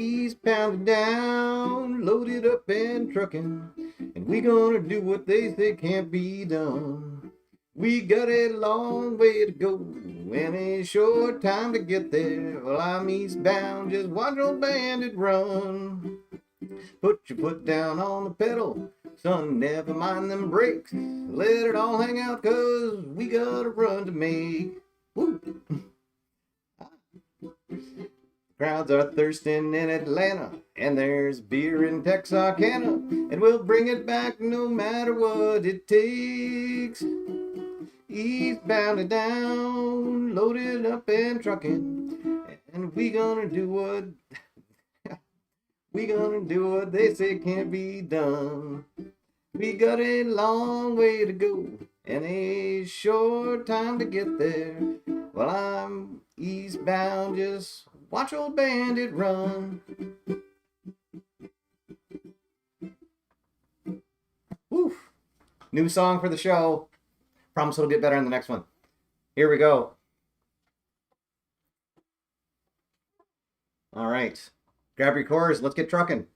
Eastbound and down, loaded up and truckin', and we gonna do what they say can't be done. We got a long way to go and a short time to get there. Well, I'm eastbound, just watch old bandit run. Put your foot down on the pedal, son, never mind them brakes. Let it all hang out, cause we got a run to make. Woo. Crowds are thirsting in Atlanta, and there's beer in Texarkana, and we'll bring it back no matter what it takes. Eastbound and down, loaded up and trucking, and we gonna do what they say can't be done. We got a long way to go and a short time to get there. Well, I'm eastbound, just watch old bandit run. Woof. New song for the show. Promise it'll get better in the next one. Here we go. All right. Grab your cores. Let's get trucking.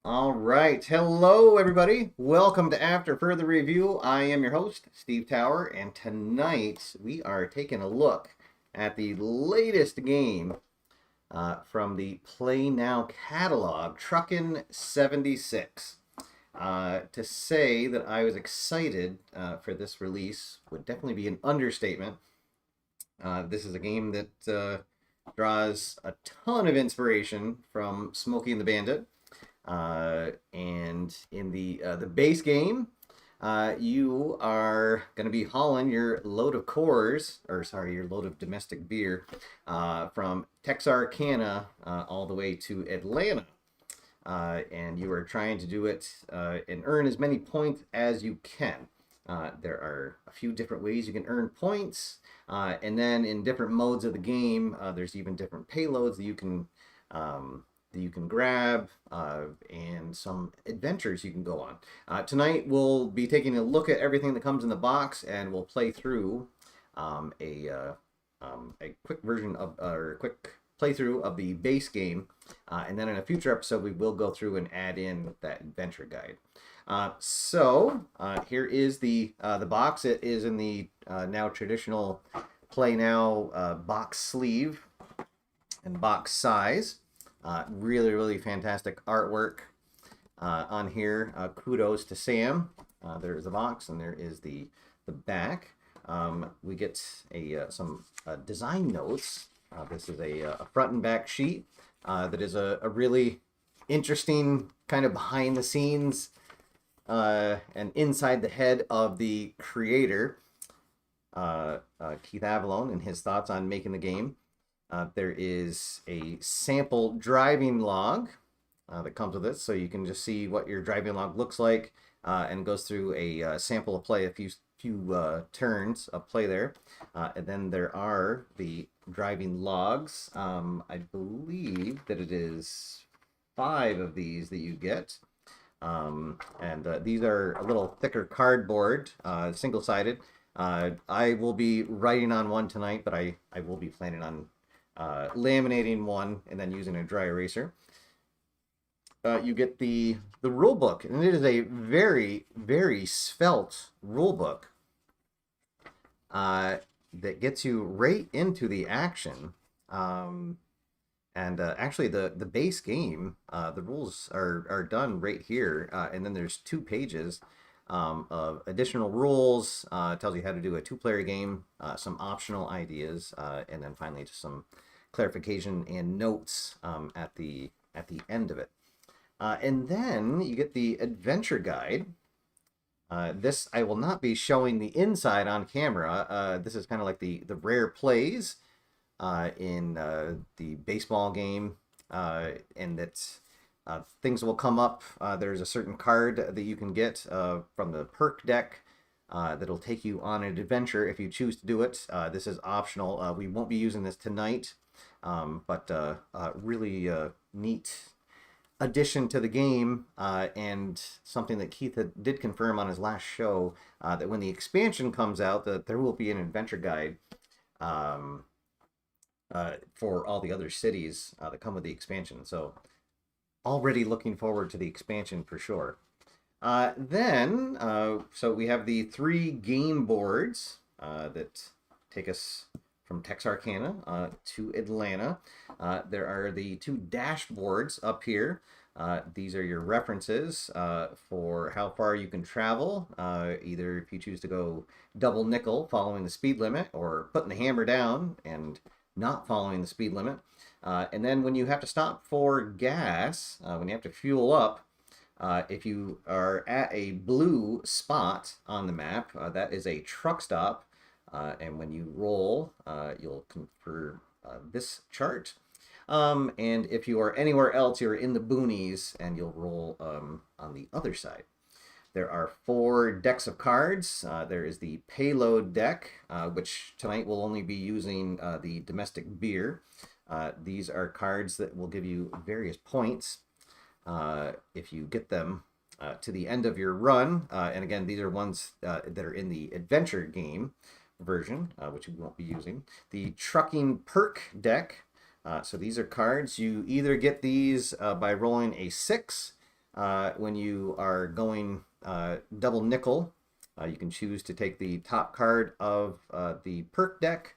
All right. Hello, everybody. Welcome to After Further Review. I am your host, Steve Tower, and tonight we are taking a look at the latest game from the PLAAY NOW catalog, Truckin 76. To say that I was excited for this release would definitely be an understatement. This is a game that draws a ton of inspiration from Smokey and the Bandit. And in the base game, you are going to be hauling your load of cores, your load of domestic beer, from Texarkana all the way to Atlanta. And you are trying to do it and earn as many points as you can. There are a few different ways you can earn points, and then in different modes of the game, there's even different payloads that you can grab, and some adventures you can go on. Tonight we'll be taking a look at everything that comes in the box, and we'll play through a quick version of, or a quick playthrough of the base game, and then in a future episode we will go through and add in that adventure guide. So here is the box. It is in the now traditional PLAAY NOW box sleeve and box size. Really fantastic artwork on here. Kudos to Sam. There's the box, and there is the back. We get some design notes. This is a front and back sheet that is a really interesting kind of behind the scenes and inside the head of the creator, Keith Avalone, and his thoughts on making the game. There is a sample driving log that comes with it, so you can just see what your driving log looks like, and goes through a sample of play, a few turns of play there. And then there are the driving logs. I believe that it is 5 of these that you get. And these are a little thicker cardboard, single-sided. I will be writing on one tonight, but I will be planning on laminating one and then using a dry eraser. You get the rule book, and it is a very svelte rule book that gets you right into the action. Actually the base game, the rules are done right here, and then there's 2 pages of additional rules. Tells you how to do a 2-player game, some optional ideas, and then finally just some clarification and notes at the end of it. And then you get the adventure guide. This I will not be showing the inside on camera. This is kind of like the rare plays in the baseball game, and that things will come up. There's a certain card that you can get from the perk deck that'll take you on an adventure if you choose to do it. This is optional. We won't be using this tonight, but really neat addition to the game, and something that Keith did confirm on his last show, that when the expansion comes out, that there will be an adventure guide, um, for all the other cities that come with the expansion. So already looking forward to the expansion for sure. So we have the 3 game boards that take us from Texarkana to Atlanta. There are the 2 dashboards up here. These are your references for how far you can travel, either if you choose to go double nickel following the speed limit, or putting the hammer down and not following the speed limit. And then when you have to stop for gas, when you have to fuel up, if you are at a blue spot on the map, that is a truck stop. And when you roll, you'll confer this chart. And if you are anywhere else, you're in the boonies, and you'll roll on the other side. There are 4 decks of cards. There is the payload deck, which tonight we'll only be using the domestic beer. These are cards that will give you various points if you get them to the end of your run. And again, these are ones that are in the adventure game version, which we won't be using. The trucking perk deck. So these are cards. You either get these by rolling a 6 when you are going double nickel. You can choose to take the top card of the perk deck,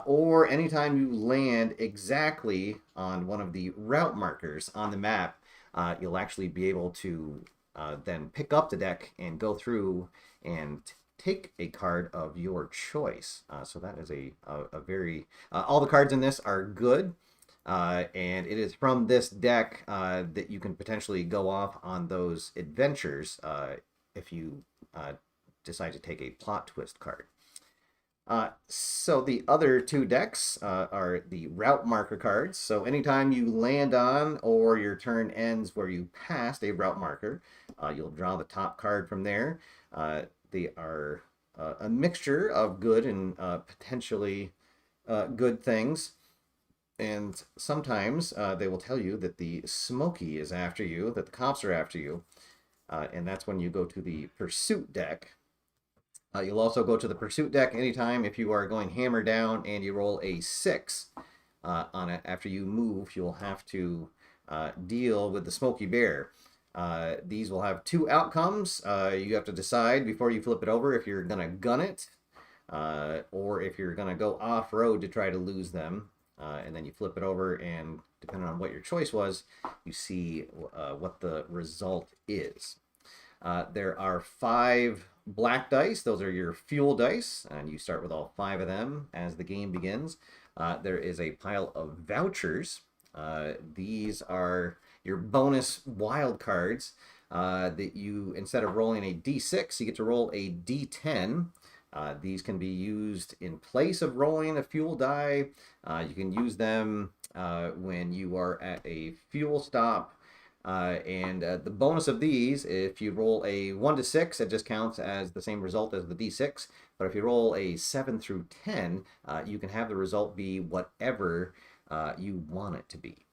or anytime you land exactly on one of the route markers on the map, you'll actually be able to then pick up the deck and go through and take a card of your choice. So that is a very... all the cards in this are good, and it is from this deck that you can potentially go off on those adventures if you decide to take a plot twist card. So the other 2 decks are the route marker cards. So anytime you land on, or your turn ends where you passed a route marker, you'll draw the top card from there. They are a mixture of good and potentially good things. And sometimes they will tell you that the Smokey is after you, that the cops are after you. And that's when you go to the pursuit deck. You'll also go to the pursuit deck anytime if you are going hammer down and you roll a 6 on it. After you move, you'll have to deal with the Smokey Bear. These will have 2 outcomes. You have to decide before you flip it over if you're going to gun it, or if you're going to go off-road to try to lose them. And then you flip it over, and depending on what your choice was, you see what the result is. There are 5 black dice. Those are your fuel dice, and you start with all 5 of them as the game begins. There is a pile of vouchers. These are your bonus wild cards that you, instead of rolling a d6, you get to roll a d10. These can be used in place of rolling a fuel die. You can use them when you are at a fuel stop. And the bonus of these, if you roll a 1 to 6, it just counts as the same result as the d6. But if you roll a 7 through 10, you can have the result be whatever you want it to be.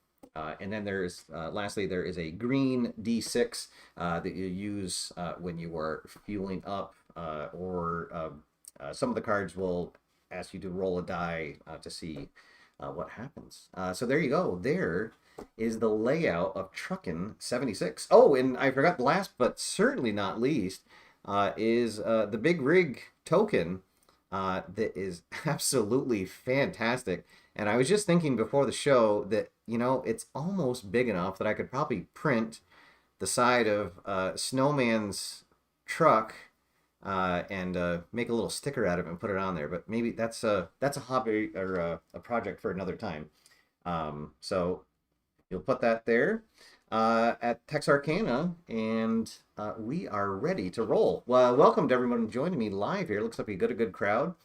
And then there's, lastly, there is a green d6 that you use when you are fueling up, or some of the cards will ask you to roll a die to see what happens. So there you go. There is the layout of Truckin 76. Oh, and I forgot, last but certainly not least, is the Big Rig token that is absolutely fantastic. And I was just thinking before the show that, you know, it's almost big enough that I could probably print the side of Snowman's truck and make a little sticker out of it and put it on there. But maybe that's a hobby or a project for another time. So you'll put that there at Texarkana, and we are ready to roll. Well, welcome to everyone joining me live here. Looks like we got a good crowd.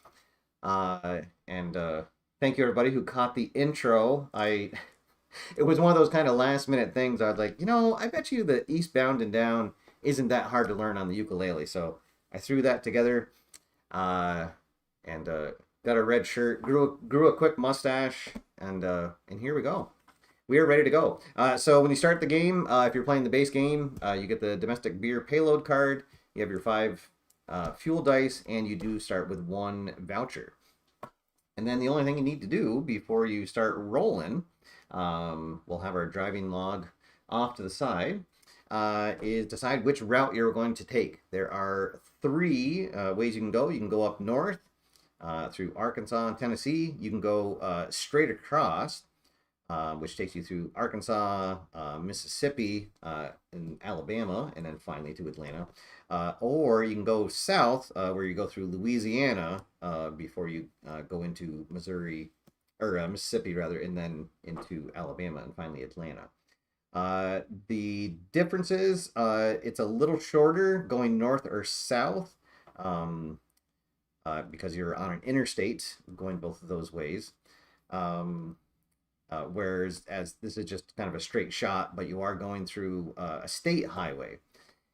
And thank you everybody who caught the intro. It was one of those kind of last minute things. I was like, you know, I bet you the Eastbound and Down isn't that hard to learn on the ukulele. So I threw that together, and got a red shirt, grew a quick mustache, and here we go. We are ready to go. So when you start the game, if you're playing the base game, you get the domestic beer payload card. You have your 5 fuel dice, and you do start with 1 voucher. And then the only thing you need to do before you start rolling, we'll have our driving log off to the side, is decide which route you're going to take. There are 3 ways you can go. You can go up north through Arkansas and Tennessee. You can go straight across, which takes you through Arkansas, Mississippi, and Alabama, and then finally to Atlanta. Or you can go south, where you go through Louisiana before you go into Missouri, or Mississippi rather, and then into Alabama, and finally Atlanta. The differences, it's a little shorter going north or south, because you're on an interstate going both of those ways. Whereas as this is just kind of a straight shot, but you are going through a state highway.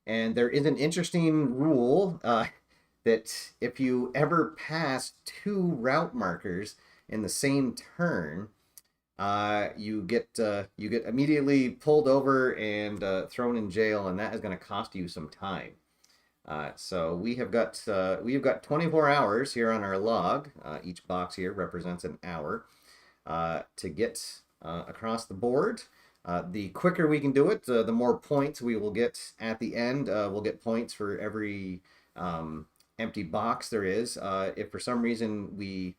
And there is an interesting rule that if you ever pass 2 route markers in the same turn, you get immediately pulled over and thrown in jail, and that is going to cost you some time. So we have got 24 hours here on our log. Each box here represents an hour to get across the board. The quicker we can do it, the more points we will get at the end. We'll get points for every empty box there is. If for some reason we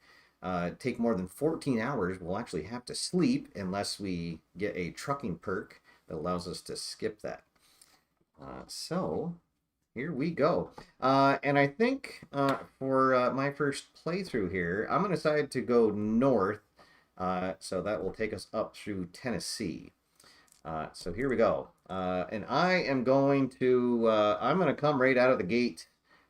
take more than 14 hours, we'll actually have to sleep unless we get a trucking perk that allows us to skip that. So here we go. And I think for my first playthrough here, I'm going to decide to go north. So that will take us up through Tennessee. So here we go. And I am going to, I'm going to come right out of the gate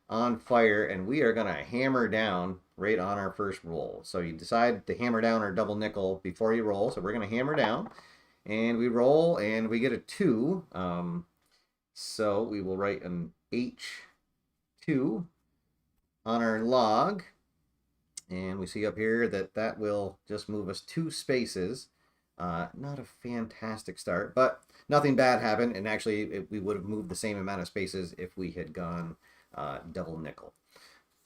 on fire, and we are going to hammer down right on our first roll. So you decide to hammer down our double nickel before you roll. So we're going to hammer down, and we roll, and we get a 2. So we will write an H2 on our log. And we see up here that that will just move us 2 spaces. Not a fantastic start, but nothing bad happened. And actually, we would have moved the same amount of spaces if we had gone double nickel.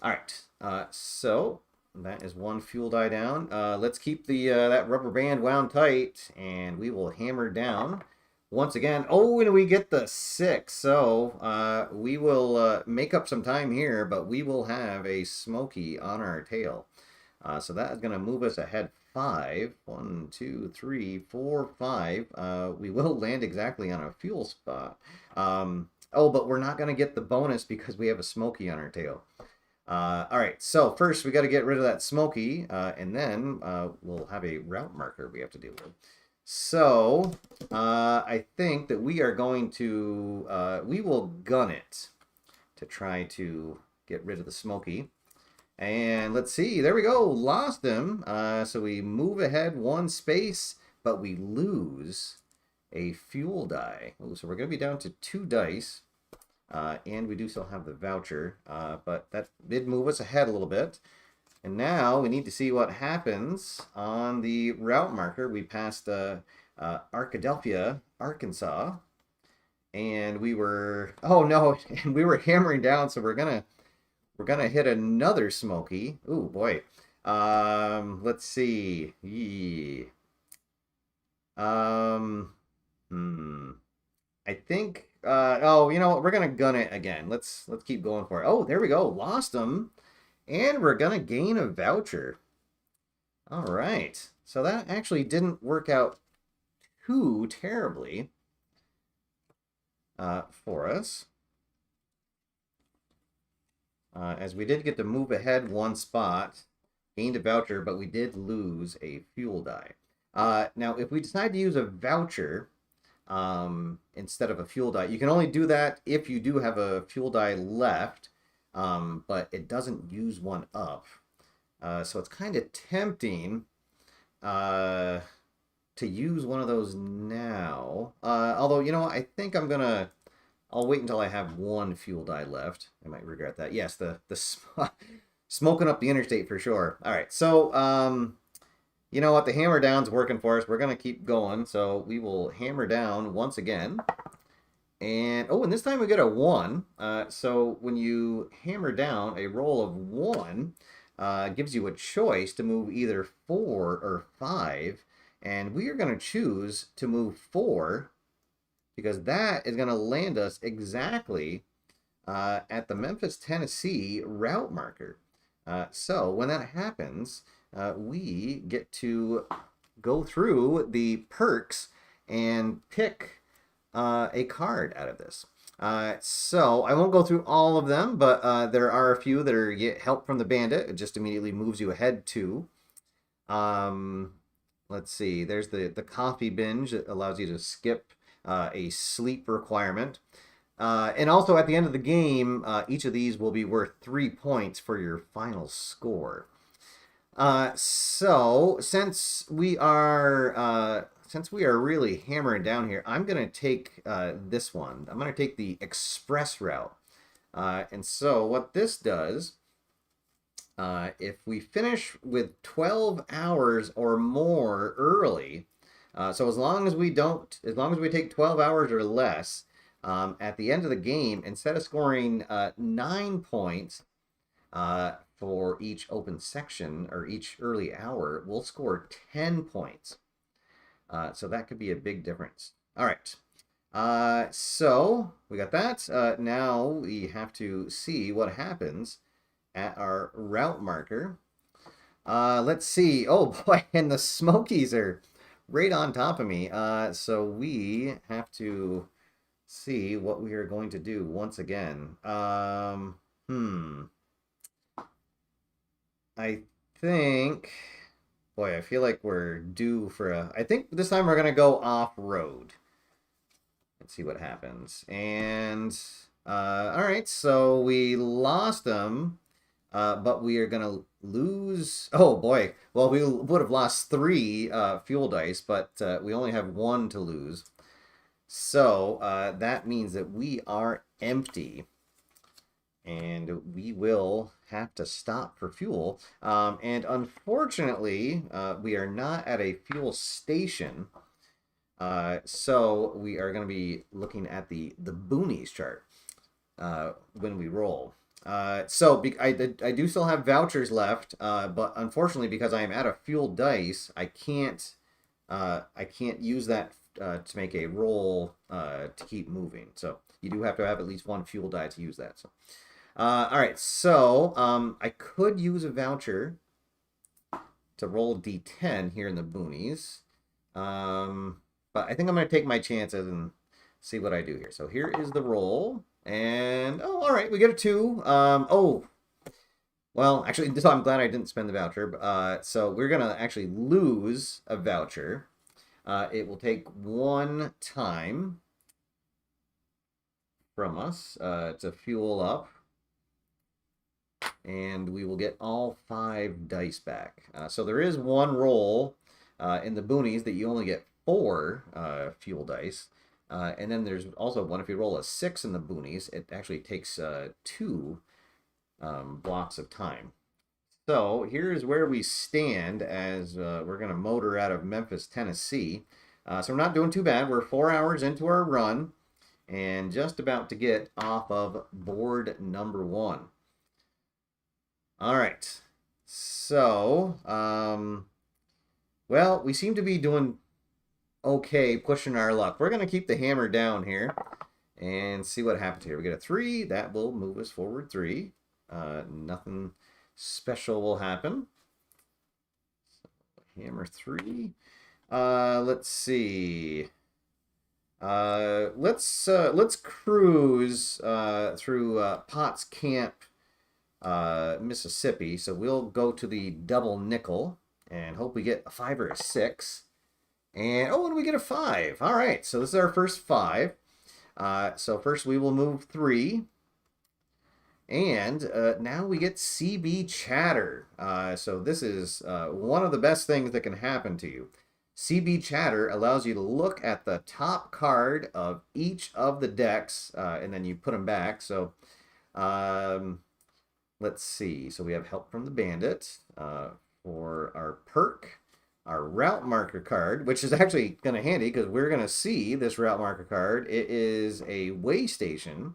All right, so that is 1 fuel die down. Let's keep the that rubber band wound tight, and we will hammer down once again. Oh, and we get the 6. So we will make up some time here, but we will have a Smokey on our tail. So that is going to move us ahead 5. 1, 2, 3, 4, 5. We will land exactly on a fuel spot. Oh, but we're not going to get the bonus because we have a Smokey on our tail. All right, so first we got to get rid of that Smokey, and then we'll have a route marker we have to deal with. So I think that we are going to, we will gun it to try to get rid of the Smokey. And let's see, there we go, lost him. So we move ahead 1 space, but we lose a fuel die. Ooh, so we're going to be down to 2 dice. And we do still have the voucher, but that did move us ahead a little bit. And now we need to see what happens on the route marker. We passed Arkadelphia, Arkansas, and we were, oh no, and we were hammering down, so we're gonna hit another Smokey. Ooh boy. Let's see. Yeah. I think oh, you know what? We're gonna gun it again. Let's keep going for it. Oh, there we go. Lost them. And we're gonna gain a voucher. All right. So that actually didn't work out too terribly for us. As we did get to move ahead 1 spot, gained a voucher, but we did lose a fuel die. Now, if we decide to use a voucher instead of a fuel die, you can only do that if you do have a fuel die left, but it doesn't use one up. So it's kind of tempting to use one of those now. Although, you know, I think I'll wait until I have 1 fuel die left. I might regret that. Yes, the smoking up the interstate for sure. All right, so You know what? The hammer down's working for us. We're going to keep going. So we will hammer down once again. And, oh, and this time we get a 1. So when you hammer down, a roll of 1 gives you a choice to move either 4 or 5. And we are going to choose to move 4 because that is going to land us exactly at the Memphis, Tennessee route marker. So when that happens, we get to go through the perks and pick a card out of this. So I won't go through all of them, but there are a few that are get help from the bandit. It just immediately moves you ahead to. Let's see. There's the coffee binge that allows you to skip a sleep requirement. And also at the end of the game, each of these will be worth 3 points for your final score. So since we are really hammering down here, I'm gonna take this one. I'm gonna take the express route. And so what this does, if we finish with 12 hours or more early, so as long as we take 12 hours or less, at the end of the game, instead of scoring 9 points for each open section or each early hour, we'll score 10 points. So that could be a big difference. All right. So we got that. Now we have to see what happens at our route marker. Let's see. Oh boy, and the Smokies are right on top of me. So we have to see what we are going to do once again. I think, boy, I feel like we're due for I think this time we're going to go off-road. Let's see what happens. And, all right, so we lost them, but we are going to lose. Oh, boy. Well, we would have lost 3 fuel dice, but we only have 1 to lose. So that means that we are empty. And we will have to stop for fuel. And unfortunately, we are not at a fuel station. So we are going to be looking at the boonies chart when we roll. So I do still have vouchers left, but unfortunately, because I am at a fuel dice, I can't use that to make a roll to keep moving. So you do have to have at least 1 fuel die to use that. So. All right, so I could use a voucher to roll D10 here in the boonies, but I think I'm going to take my chances and see what I do here. So here is the roll, and oh, all right, we get a 2. Oh, well, actually, so I'm glad I didn't spend the voucher. So we're going to actually lose a voucher. It will take 1 time from us to fuel up. And we will get all 5 dice back. So there is 1 roll in the boonies that you only get 4 fuel dice. And then there's also one, if you roll a 6 in the boonies, it actually takes 2 blocks of time. So here's where we stand as we're going to motor out of Memphis, Tennessee. So we're not doing too bad. We're 4 hours into our run and just about to get off of board number 1. All right, so, well, we seem to be doing okay, pushing our luck. We're going to keep the hammer down here and see what happens here. We get a 3. That will move us forward 3. Nothing special will happen. So, hammer 3. Let's see. Let's cruise through Potts Camp, Mississippi. So we'll go to the double nickel and hope we get a 5 or a 6. And oh, and we get a 5. All right, so this is our first 5. So first we will move 3. And now we get CB Chatter. So this is one of the best things that can happen to you. CB Chatter allows you to look at the top card of each of the decks, and then you put them back. So let's see. So we have help from the bandit for our perk. our route marker card, which is actually kind of handy because we're going to see this route marker card. It is a way station.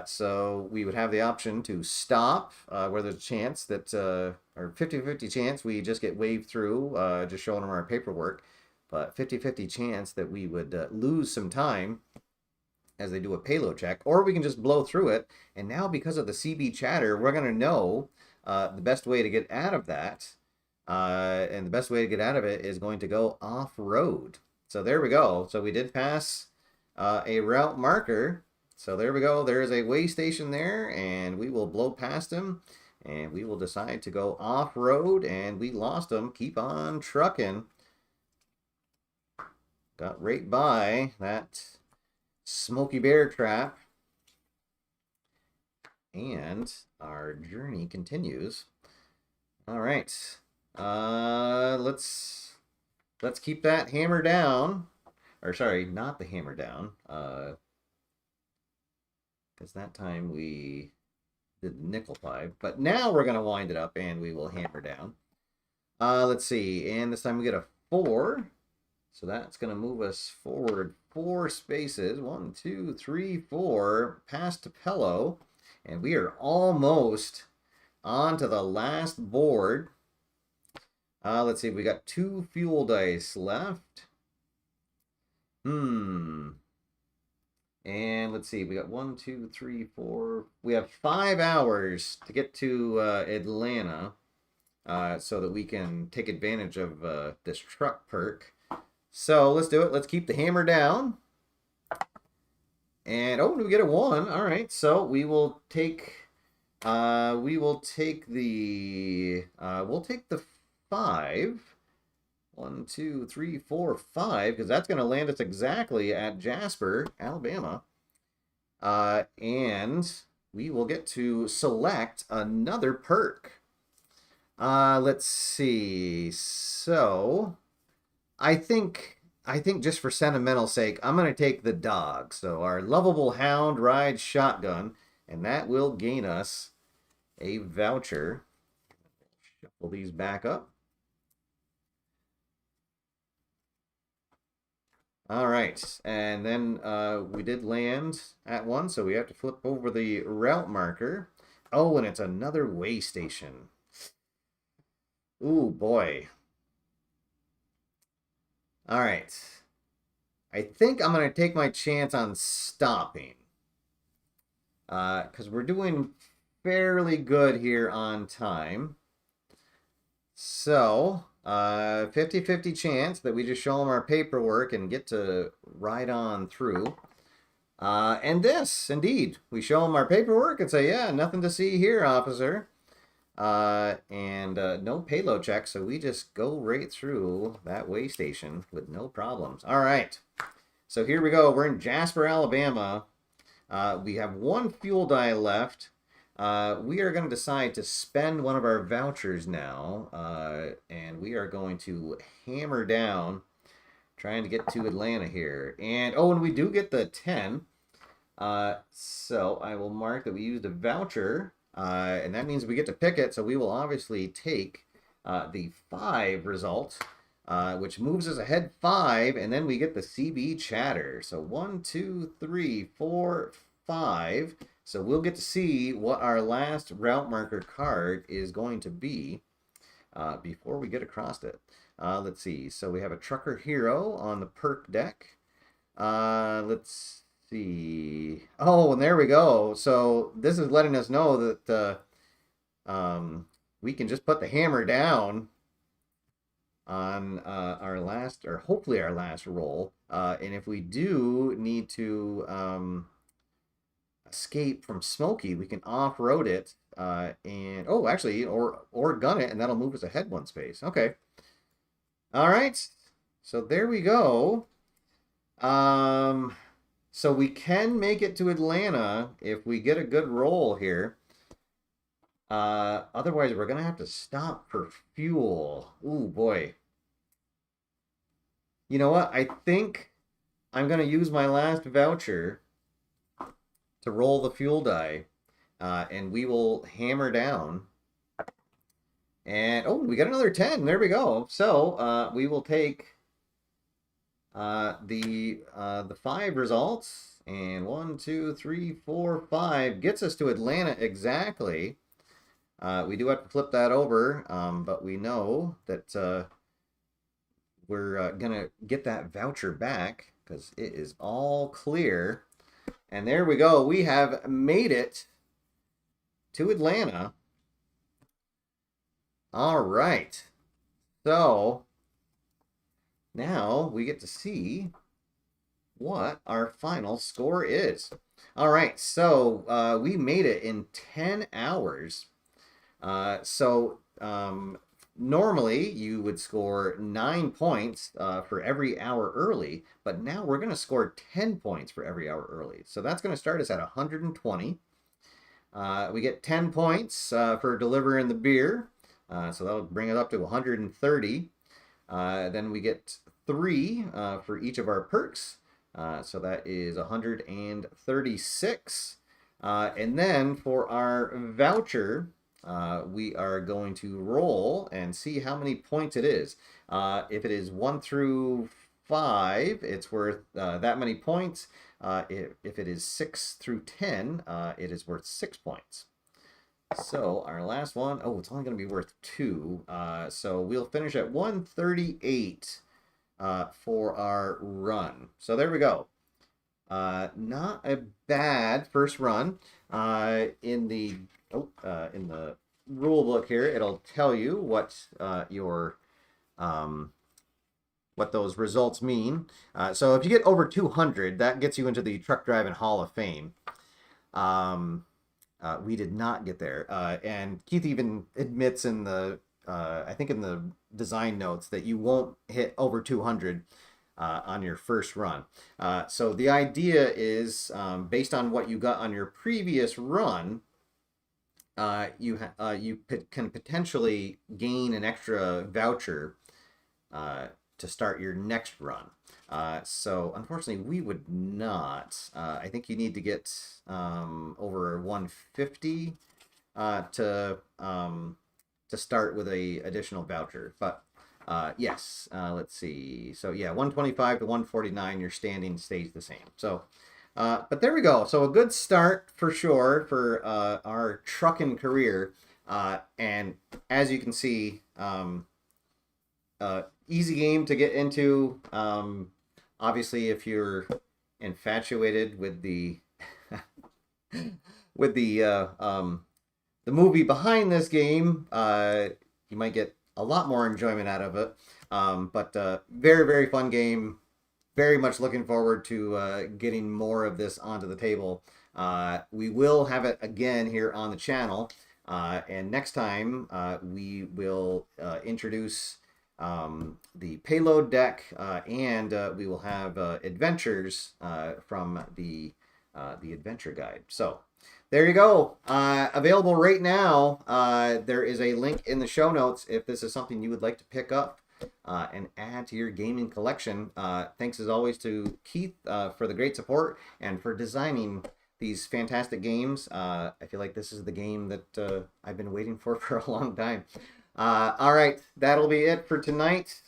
So we would have the option to stop where there's a chance that, or 50-50 chance we just get waved through, just showing them our paperwork, but 50-50 chance that we would lose some time as they do a payload check, or we can just blow through it. And now because of the CB chatter, we're going to know the best way to get out of that. And the best way to get out of it is going to go off-road. So there we go. So we did pass a route marker. So there we go. There is a way station there, and we will blow past him, and we will decide to go off-road, and we lost him. Keep on trucking. Got right by that Smokey Bear trap. And our journey continues. All right. Let's keep that hammer down. Or sorry, not the hammer down. Because that time we did the nickel 5. But now we're going to wind it up and we will hammer down. Let's see. And this time we get a 4. So that's going to move us forward 4 spaces. 1, 2, 3, 4. Past Pello. And we are almost on to the last board. Let's see. We got 2 fuel dice left. And let's see, we got 1, 2, 3, 4. We have 5 hours to get to Atlanta so that we can take advantage of this truck perk. So let's do it. Let's keep the hammer down. And oh, we get a 1. All right, so we will take we'll take the 5. 1, 2, 3, 4, 5, because that's going to land us exactly at Jasper, Alabama. And we will get to select another perk. Let's see. So, I think just for sentimental sake, I'm going to take the dog. So our lovable hound rides shotgun, and that will gain us a voucher. Shuffle these back up. All right, and then we did land at 1, so we have to flip over the route marker. Oh, and it's another way station. Ooh, boy. All right. I think I'm going to take my chance on stopping. Because we're doing fairly good here on time. So, 50-50 chance that we just show them our paperwork and get to ride on through. And this, indeed, we show them our paperwork and say, yeah, nothing to see here, officer. And no payload check, so we just go right through that way station with no problems. All right, so here we go. We're in Jasper, Alabama. We have 1 fuel die left. We are going to decide to spend one of our vouchers now, and we are going to hammer down, trying to get to Atlanta here. And oh, and we do get the 10. So I will mark that we used a voucher, and that means we get to pick it. So we will obviously take the 5 result, which moves us ahead 5, and then we get the CB chatter. So 1, 2, 3, 4, 5. So we'll get to see what our last route marker card is going to be before we get across it. Let's see. So we have a Trucker Hero on the perk deck. Let's see. Oh, and there we go. So this is letting us know that we can just put the hammer down on our last, or hopefully our last roll. And if we do need to escape from Smokey, we can off-road it and oh, actually, or gun it, and that'll move us ahead 1 space. Okay. All right. So there we go. So we can make it to Atlanta if we get a good roll here. Otherwise, we're gonna have to stop for fuel. Ooh, boy. You know what? I think I'm gonna use my last voucher to roll the fuel die, and we will hammer down. And oh, we got another 10. There we go. So we will take the 5 results, and 1, 2, 3, 4, 5 gets us to Atlanta exactly. We do have to flip that over, but we know that we're gonna get that voucher back because it is all clear. And there we go. We have made it to Atlanta. All right. So now we get to see what our final score is. All right. So we made it in 10 hours. Normally you would score 9 points for every hour early, but now we're going to score 10 points for every hour early. So that's going to start us at 120. We get 10 points for delivering the beer. So that'll bring it up to 130. Then we get 3 for each of our perks. So that is 136. And then for our voucher, we are going to roll and see how many points it is. If it is 1 through 5, it's worth that many points. If it is 6 through 10, it is worth 6 points. So our last one, oh, it's only going to be worth 2. So we'll finish at 138 for our run. So there we go. Not a bad first run. In the rule book here, it'll tell you what what those results mean. So if you get over 200, that gets you into the Truck Driving Hall of Fame. We did not get there, and Keith even admits in the I think in the design notes that you won't hit over 200 on your first run. So the idea is based on what you got on your previous run, you can potentially gain an extra voucher to start your next run. So unfortunately, we would not. I think you need to get over 150 to start with a additional voucher. But yes, let's see. So yeah, 125 to 149, your standing stays the same. So, but there we go. So a good start for sure for our trucking career. And as you can see, easy game to get into. Obviously, if you're infatuated with the with the movie behind this game, you might get a lot more enjoyment out of it. But very, very fun game. Very much looking forward to getting more of this onto the table. We will have it again here on the channel. And next time, we will introduce the payload deck, and we will have adventures from the adventure guide. So there you go. Available right now. There is a link in the show notes if this is something you would like to pick up and add to your gaming collection. Thanks as always to Keith for the great support and for designing these fantastic games. I feel like this is the game that I've been waiting for a long time. All right, that'll be it for tonight.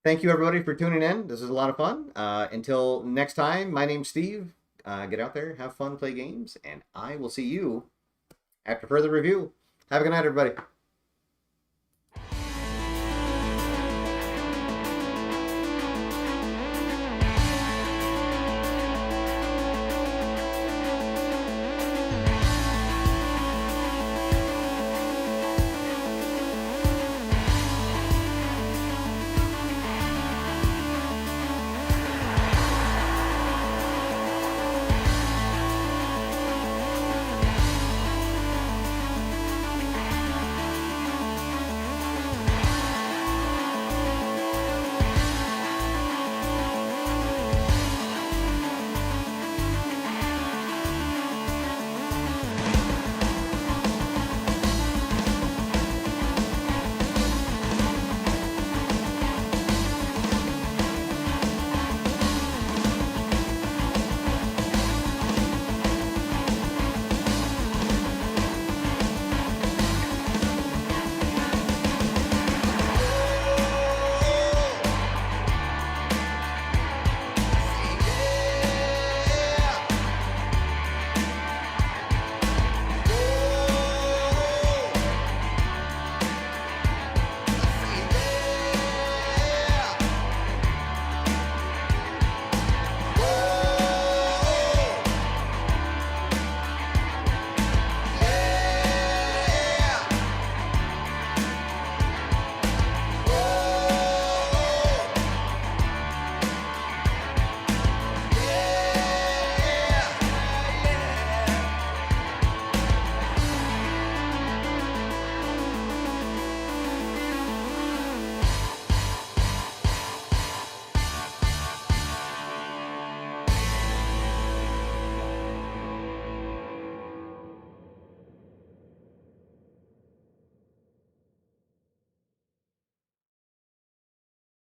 Thank you, everybody, for tuning in. This is a lot of fun. Until next time, my name's Steve. Get out there, have fun, play games, and I will see you after further review. Have a good night, everybody.